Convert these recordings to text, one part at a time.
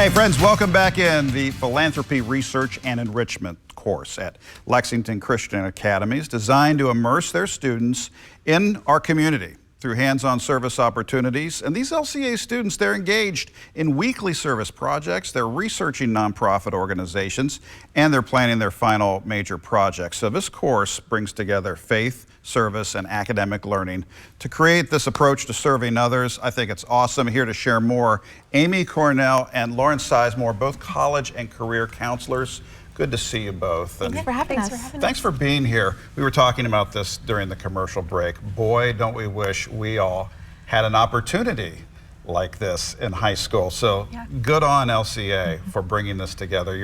Hey friends, welcome back in the Philanthropy Research and Enrichment course at Lexington Christian Academy is designed to immerse their students in our community through hands-on service opportunities. And these LCA students, they're engaged in weekly service projects, they're researching nonprofit organizations, and they're planning their final major projects. So this course brings together faith, service, and academic learning to create this approach to serving others. I think it's awesome. Here to share more, Amy Cornell and Lauren Sizemore, both college and career counselors. Good to see you both. Thanks for having us. Thanks for being here. We were talking about this during the commercial break. Boy, don't we wish we all had an opportunity like this in high school. So good on LCA for bringing this together.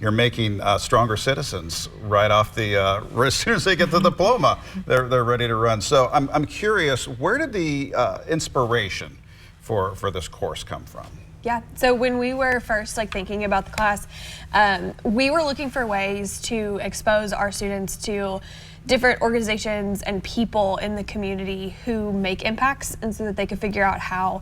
You're making stronger citizens right off the as soon as they get the diploma, they're ready to run. So I'm curious, where did the inspiration for this course come from? Yeah, so when we were first thinking about the class, we were looking for ways to expose our students to different organizations and people in the community who make impacts, and so that they could figure out how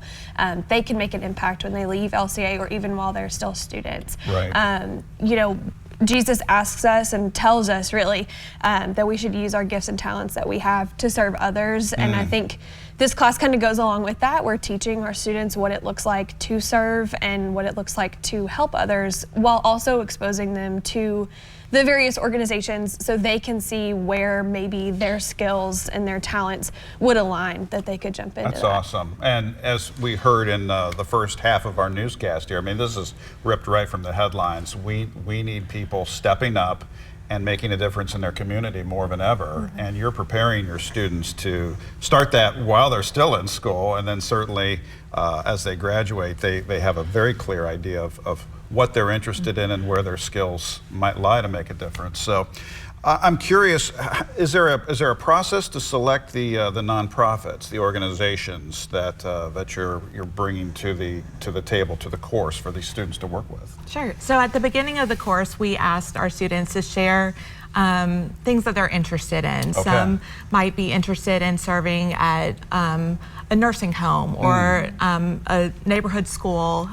they can make an impact when they leave LCA or even while they're still students. Right. You know, Jesus asks us and tells us really that we should use our gifts and talents that we have to serve others. And I think this class kind of goes along with that. We're teaching our students what it looks like to serve and what it looks like to help others, while also exposing them to the various organizations so they can see where maybe their skills and their talents would align, that they could jump into. That's awesome. And as we heard in the first half of our newscast here, I mean, this is ripped right from the headlines. We need people stepping up and making a difference in their community more than ever. And you're preparing your students to start that while they're still in school, and then certainly as they graduate, they have a very clear idea of what they're interested in and where their skills might lie to make a difference. So I'm curious, is there a process to select the nonprofits, the organizations that you're bringing to the table, to the course for these students to work with? Sure. So at the beginning of the course, we asked our students to share things that they're interested in. Okay. Some might be interested in serving at a nursing home or a neighborhood school,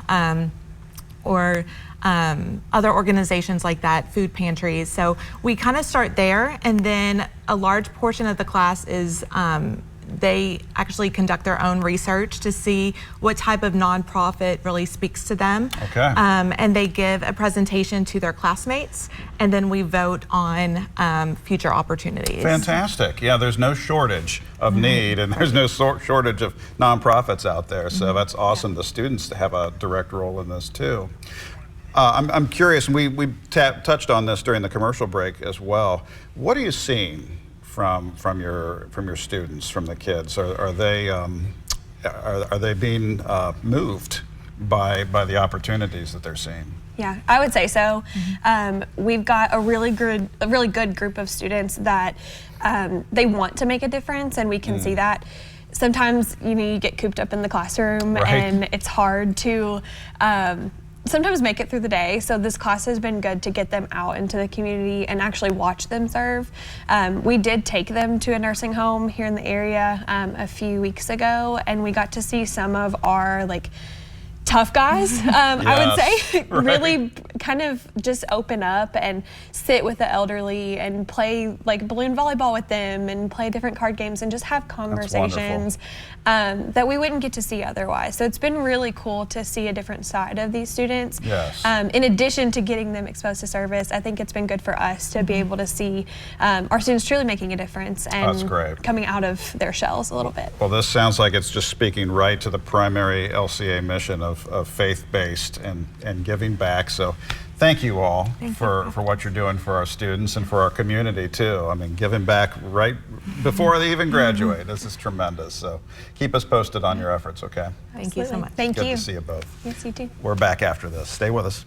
or other organizations like that, food pantries. So we kind of start there, and then a large portion of the class is they actually conduct their own research to see what type of nonprofit really speaks to them. Okay. And they give a presentation to their classmates, and then we vote on future opportunities. Fantastic. Yeah, there's no shortage of need, and there's no shortage of nonprofits out there. So that's awesome. The students have a direct role in this too. I'm curious, and we touched on this during the commercial break as well. What are you seeing from your students, from the kids? Are they being moved by the opportunities that they're seeing? Yeah, I would say so. We've got a really good group of students that they want to make a difference, and we can see that. Sometimes you get cooped up in the classroom, and it's hard to sometimes make it through the day. So this class has been good to get them out into the community and actually watch them serve. We did take them to a nursing home here in the area a few weeks ago, and we got to see some of our tough guys, I would say, really kind of just open up and sit with the elderly and play balloon volleyball with them and play different card games and just have conversations that we wouldn't get to see otherwise. So it's been really cool to see a different side of these students. Yes. In addition to getting them exposed to service, I think it's been good for us to be able to see our students truly making a difference and coming out of their shells a little bit. Well, this sounds like it's just speaking right to the primary LCA mission of faith-based and giving back. So thank you all for what you're doing for our students and for our community too. I mean, giving back right before they even graduate. This is tremendous. So keep us posted on your efforts, okay? Thank you so much. Thank you. Good to see you both. Yes, you too. We're back after this. Stay with us.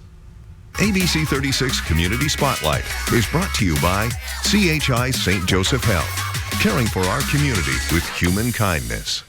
ABC 36 Community Spotlight is brought to you by CHI St. Joseph Health, caring for our community with human kindness.